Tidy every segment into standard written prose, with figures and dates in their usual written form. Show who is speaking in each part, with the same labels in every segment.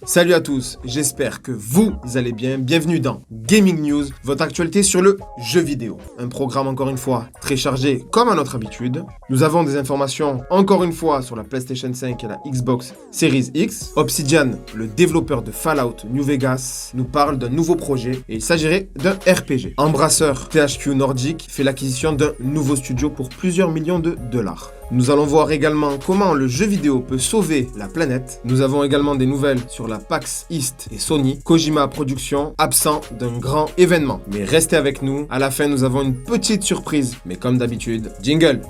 Speaker 1: Salut à tous, j'espère que vous allez bien. Bienvenue dans Gaming News, votre actualité sur le jeu vidéo. Un programme encore une fois très chargé comme à notre habitude. Nous avons des informations encore une fois sur la PlayStation 5 et la Xbox Series X. Obsidian, le développeur de Fallout New Vegas, nous parle d'un nouveau projet et il s'agirait d'un RPG. Embracer THQ Nordic fait l'acquisition d'un nouveau studio pour plusieurs millions de dollars. Nous allons voir également comment le jeu vidéo peut sauver la planète. Nous avons également des nouvelles sur la PAX East et Sony. Kojima Productions absent d'un grand événement. Mais restez avec nous, à la fin nous avons une petite surprise. Mais comme d'habitude, jingle!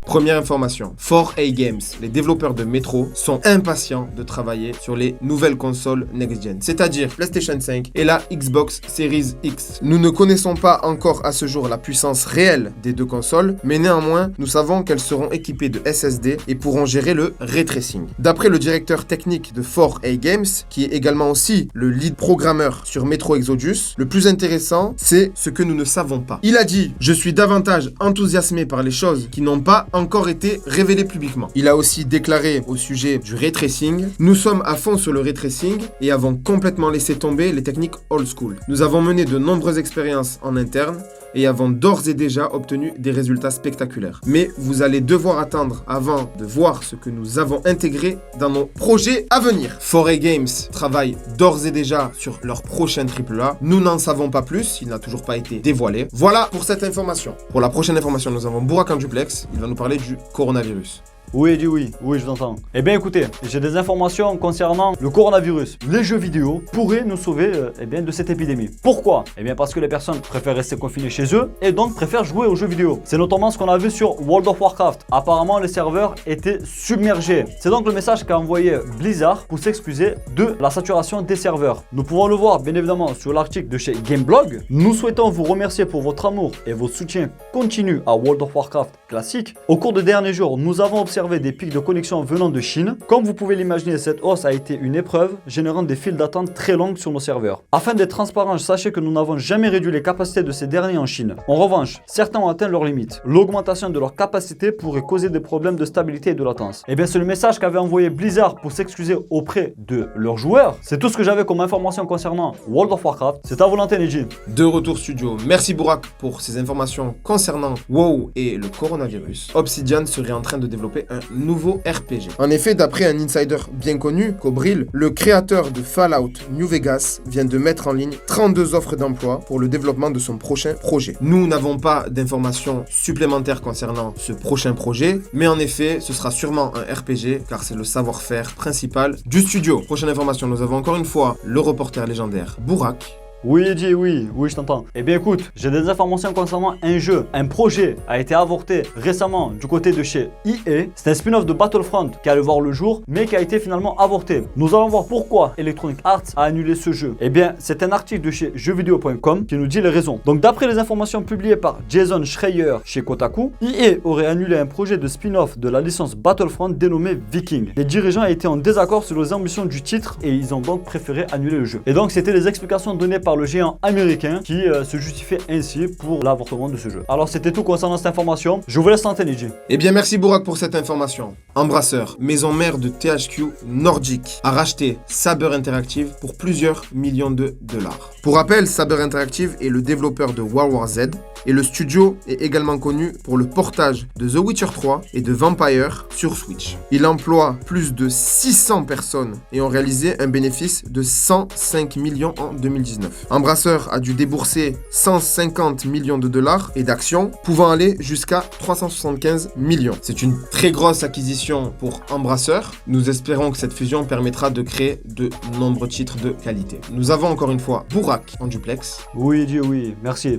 Speaker 1: Première information, 4A Games, les développeurs de Metro, sont impatients de travailler sur les nouvelles consoles next-gen, c'est-à-dire PlayStation 5 et la Xbox Series X. Nous ne connaissons pas encore à ce jour la puissance réelle des deux consoles, mais néanmoins, nous savons qu'elles seront équipées de SSD et pourront gérer le ray tracing. D'après le directeur technique de 4A Games, qui est également aussi le lead programmeur sur Metro Exodus, le plus intéressant, c'est ce que nous ne savons pas. Il a dit « Je suis davantage enthousiasmé par les choses qui n'ont pas encore été révélé publiquement. » Il a aussi déclaré au sujet du ray tracing: « Nous sommes à fond sur le ray tracing et avons complètement laissé tomber les techniques old school. Nous avons mené de nombreuses expériences en interne et avons d'ores et déjà obtenu des résultats spectaculaires. Mais vous allez devoir attendre avant de voir ce que nous avons intégré dans nos projets à venir. » 4A Games travaille d'ores et déjà sur leur prochain AAA. Nous n'en savons pas plus, il n'a toujours pas été dévoilé. Voilà pour cette information. Pour la prochaine information, nous avons Burak en duplex. Il va nous parler du coronavirus.
Speaker 2: Oui, je vous entends. Eh bien écoutez, j'ai des informations concernant le coronavirus. Les jeux vidéo pourraient nous sauver de cette épidémie. Pourquoi? Eh bien parce que les personnes préfèrent rester confinées chez eux et donc préfèrent jouer aux jeux vidéo. C'est notamment ce qu'on a vu sur World of Warcraft. Apparemment les serveurs étaient submergés. C'est donc le message qu'a envoyé Blizzard pour s'excuser de la saturation des serveurs. Nous pouvons le voir bien évidemment sur l'article de chez Gameblog. Nous souhaitons vous remercier pour votre amour et votre soutien continu à World of Warcraft classique. Au cours des derniers jours, nous avons observé des pics de connexion venant de Chine. Comme vous pouvez l'imaginer, cette hausse a été une épreuve, générant des files d'attente très longues sur nos serveurs. Afin d'être transparent, sachez que nous n'avons jamais réduit les capacités de ces derniers en Chine. En revanche, certains ont atteint leurs limites. L'augmentation de leur capacité pourrait causer des problèmes de stabilité et de latence. Et bien c'est le message qu'avait envoyé Blizzard pour s'excuser auprès de leurs joueurs. C'est tout ce que j'avais comme information concernant World of Warcraft. C'est à vous l'antenne, Neji.
Speaker 1: De retour studio, merci Burak pour ces informations concernant WoW et le coronavirus. Obsidian serait en train de développer un nouveau RPG. En effet, d'après un insider bien connu, Kobril, le créateur de Fallout New Vegas, vient de mettre en ligne 32 offres d'emploi pour le développement de son prochain projet. Nous n'avons pas d'informations supplémentaires concernant ce prochain projet, mais en effet, ce sera sûrement un RPG car c'est le savoir-faire principal du studio. Prochaine information, nous avons encore une fois le reporter légendaire Burak.
Speaker 2: Oui, Eddie, oui, je t'entends. Eh bien écoute, j'ai des informations concernant un jeu. Un projet a été avorté récemment du côté de chez EA. C'est un spin-off de Battlefront qui allait voir le jour, mais qui a été finalement avorté. Nous allons voir pourquoi Electronic Arts a annulé ce jeu. Eh bien, c'est un article de chez jeuxvideo.com qui nous dit les raisons. Donc d'après les informations publiées par Jason Schreier chez Kotaku, EA aurait annulé un projet de spin-off de la licence Battlefront dénommé Viking. Les dirigeants étaient en désaccord sur les ambitions du titre et ils ont donc préféré annuler le jeu. Et donc c'était les explications données par le géant américain qui se justifiait ainsi pour l'avortement de ce jeu. Alors c'était tout concernant cette information. Je vous laisse l'antenne, Neji.
Speaker 1: Eh bien merci Burak pour cette information. Embracer, maison mère de THQ Nordic, a racheté Saber Interactive pour plusieurs millions de dollars. Pour rappel, Saber Interactive est le développeur de World War Z et le studio est également connu pour le portage de The Witcher 3 et de Vampire sur Switch. Il emploie plus de 600 personnes et ont réalisé un bénéfice de 105 millions en 2019. Embracer a dû débourser 150 millions de dollars et d'actions, pouvant aller jusqu'à 375 millions. C'est une très grosse acquisition pour Embracer. Nous espérons que cette fusion permettra de créer de nombreux titres de qualité. Nous avons encore une fois Burak en duplex.
Speaker 2: Oui, Dieu, oui, merci.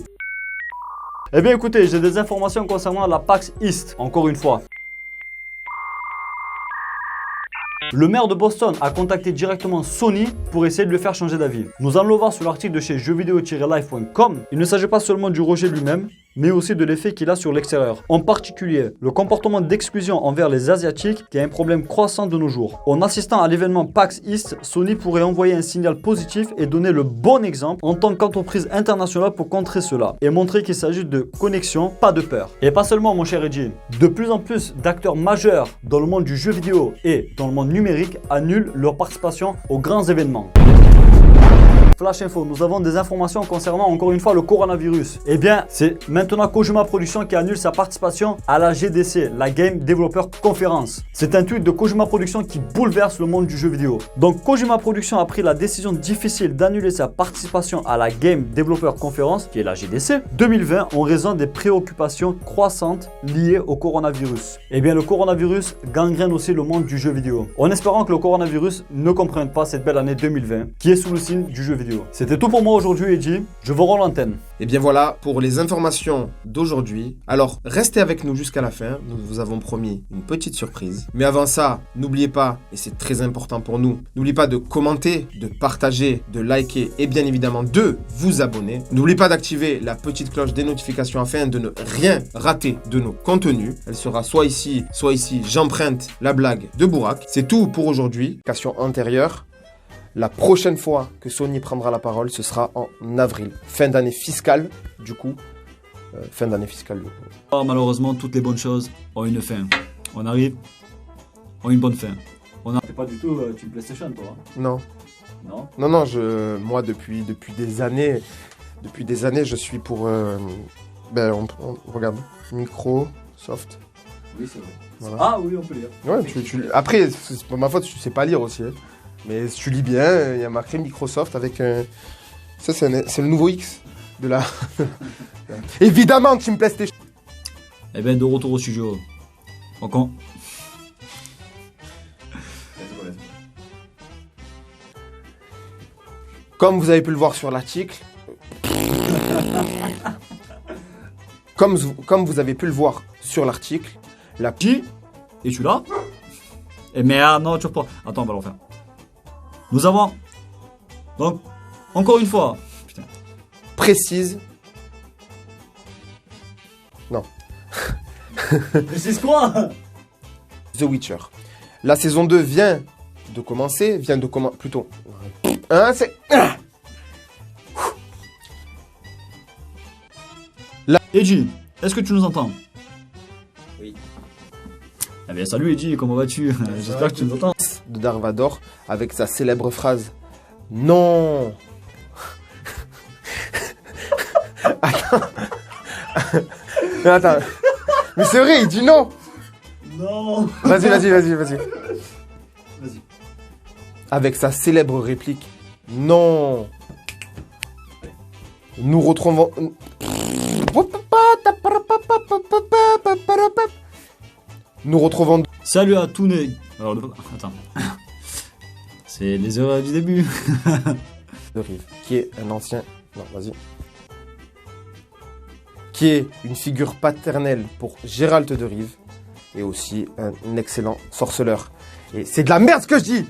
Speaker 2: Eh bien écoutez, j'ai des informations concernant la PAX East, encore une fois. Le maire de Boston a contacté directement Sony pour essayer de le faire changer d'avis. Nous allons le voir sur l'article de chez jeuxvideo-live.com. Il ne s'agit pas seulement du rejet lui-même, mais aussi de l'effet qu'il a sur l'extérieur. En particulier, le comportement d'exclusion envers les Asiatiques qui est un problème croissant de nos jours. En assistant à l'événement PAX East, Sony pourrait envoyer un signal positif et donner le bon exemple en tant qu'entreprise internationale pour contrer cela et montrer qu'il s'agit de connexion, pas de peur. Et pas seulement mon cher Edgy, de plus en plus d'acteurs majeurs dans le monde du jeu vidéo et dans le monde numérique annulent leur participation aux grands événements. Flash Info, nous avons des informations concernant encore une fois le coronavirus. Eh bien, c'est maintenant Kojima Productions qui annule sa participation à la GDC, la Game Developer Conference. C'est un tweet de Kojima Productions qui bouleverse le monde du jeu vidéo. Donc Kojima Productions a pris la décision difficile d'annuler sa participation à la Game Developer Conference, qui est la GDC, 2020 en raison des préoccupations croissantes liées au coronavirus. Eh bien, le coronavirus gangrène aussi le monde du jeu vidéo. En espérant que le coronavirus ne comprenne pas cette belle année 2020 qui est sous le signe du jeu vidéo. C'était tout pour moi aujourd'hui, Edgy. Je vous rends l'antenne.
Speaker 1: Et bien voilà pour les informations d'aujourd'hui. Alors, restez avec nous jusqu'à la fin. Nous vous avons promis une petite surprise. Mais avant ça, n'oubliez pas, et c'est très important pour nous, n'oubliez pas de commenter, de partager, de liker et bien évidemment de vous abonner. N'oubliez pas d'activer la petite cloche des notifications afin de ne rien rater de nos contenus. Elle sera soit ici. J'emprunte la blague de Bourak. C'est tout pour aujourd'hui. Question antérieure. La prochaine fois que Sony prendra la parole, ce sera en avril. Fin d'année fiscale, du coup.
Speaker 2: Oh, malheureusement, toutes les bonnes choses ont une fin. On arrive, ont une bonne fin. T'es pas du tout Team PlayStation, toi?
Speaker 1: Non.
Speaker 2: Non?
Speaker 1: Non, moi, depuis des années, je suis pour... regarde, Microsoft.
Speaker 2: Oui, c'est vrai.
Speaker 1: Voilà.
Speaker 2: Ah oui, on peut lire.
Speaker 1: Ouais, après, c'est pas ma faute, tu sais pas lire aussi. Hein. Mais si tu lis bien, il y a marqué Microsoft avec... Ça, c'est le nouveau X de la... Évidemment, Team PlayStation.
Speaker 2: Eh bien, de retour au studio. Encore.
Speaker 1: Comme vous avez pu le voir sur l'article... comme vous avez pu le voir sur l'article, la...
Speaker 2: Qui? Es-tu là? Eh merde, non, tu reprends. Attends, on va le refaire. Nous avons... Donc, encore une fois... Putain.
Speaker 1: Précise... Non.
Speaker 2: Précise quoi?
Speaker 1: The Witcher. La saison 2 vient de commencer, plutôt... Hein, c'est...
Speaker 2: Edgy, est-ce que tu nous entends?
Speaker 3: Oui.
Speaker 2: Eh bien, salut Edgy, comment vas-tu? J'espère que tu nous entends.
Speaker 1: De Dark Vador avec sa célèbre phrase non. Attends. Mais c'est vrai, il dit non.
Speaker 2: Non.
Speaker 1: Vas-y.
Speaker 2: Vas-y.
Speaker 1: Avec sa célèbre réplique non. Nous retrouvons... Nous retrouvons...
Speaker 2: Salut à tous les... Alors, attends. C'est les erreurs du début.
Speaker 1: De Rive, qui est un ancien... Non, vas-y. Qui est une figure paternelle pour Gérald de Rive, et aussi un excellent sorceleur. Et c'est de la merde ce que je dis.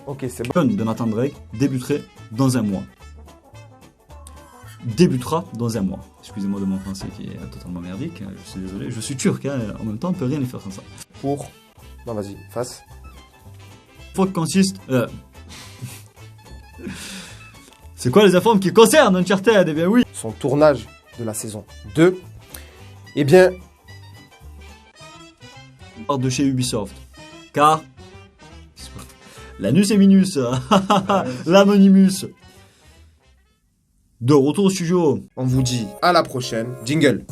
Speaker 1: Ok, c'est bon.
Speaker 2: De Nathan Drake débutera dans un mois. Excusez-moi de mon français qui est totalement merdique. Je suis désolé, je suis turc, hein. En même temps on peut rien y faire sans ça.
Speaker 1: Pour... Non, vas-y, face.
Speaker 2: Faute consiste... C'est quoi les infos qui concernent Uncharted? Eh bien oui.
Speaker 1: Son tournage de la saison 2, eh bien...
Speaker 2: De chez Ubisoft. Car... L'anus et minus. L'anonymous. De retour au studio.
Speaker 1: On vous dit à la prochaine. Jingle.